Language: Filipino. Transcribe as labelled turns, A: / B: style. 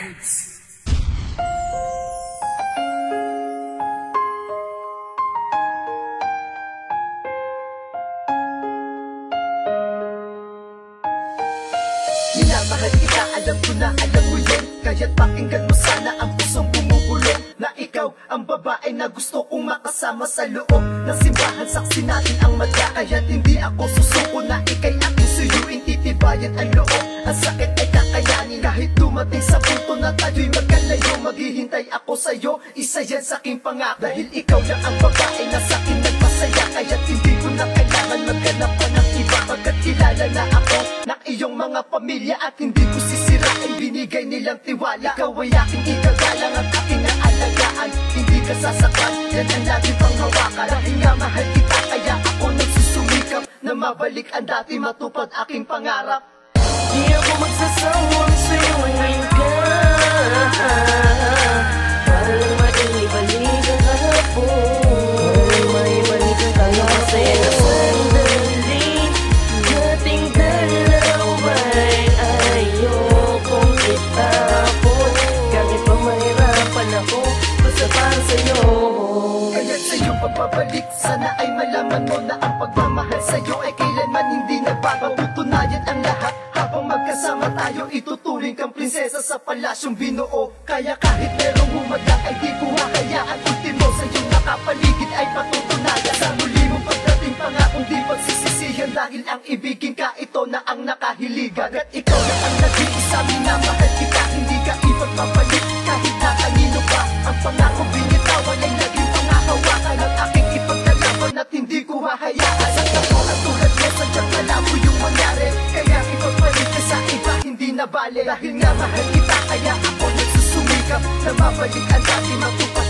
A: Records. Minamahal kita, alam ko na alam mo yun. Kaya't pakinggan mo sana ang pusong bumubulong, na ikaw ang babae na gusto kong makasama sa loob ng simbahan. Saksi natin ang madla, kaya't hindi ako susuko na ikay aking suyuin. Titibayan ang loob, ang sakit ay kakayanin. Kahit dumating sa punto na tayo'y magkalayo, maghihintay ako sa'yo, isa yan sa'king pangako. Dahil ikaw lang ang babae na sa'kin nagpasaya, kaya't hindi ko na kailangan maghanap pa ng iba. Pagkat kilala na ako ng iyong mga pamilya at hindi ko sisirain binigay nilang tiwala. Ikaw ay aking ikagalang at aking aalagaan, hindi ka sasaktan, yan ang lagi pang hawakan. Dahil nga mahal kita, kaya ako nagsusumikap na mabalik ang dati, matupad aking pangarap.
B: Di ako magsasawang sa'yo ngayon ka, para lang maibalik ang kahapon, maibalik ang tayo masaya na sandali. Dating dalawa'y ayokong itapon, kahit pa mahirapan ako, basta para sa'yo.
A: Kaya't sa'yo pagbabalik, sana ay malaman mo na ang pagmamahal sa'yo ay kailanman hindi nagbago. Tutunayan ang lahat habang magkasama tayo, ituturing kang prinsesa sa palasyong binuo. Kaya kahit merong humadlang ay di ko hahayaan, ultimo sa iyong nakapaligid ay patutunayan. Sa muli mong pagdating pangakong di pagsisisihan, dahil ang ibigin ka ito na ang nakahiligan. At ikaw na ang nag-iisa, minamahal kita, hindi ka ipagpapalit kahit na kanino pa. Ang pangako binitawan ay naging pangahawakan at aking ipaglalaban at hindi ko hahayaan. Sa ako at tulad mo, sadyang malabo yung mangyari, kaya ipagpalit ka sa iba, hindi na bale. Dahil nga mahal kita, kaya ako nagsusumikap na mabalik ang dati, matupad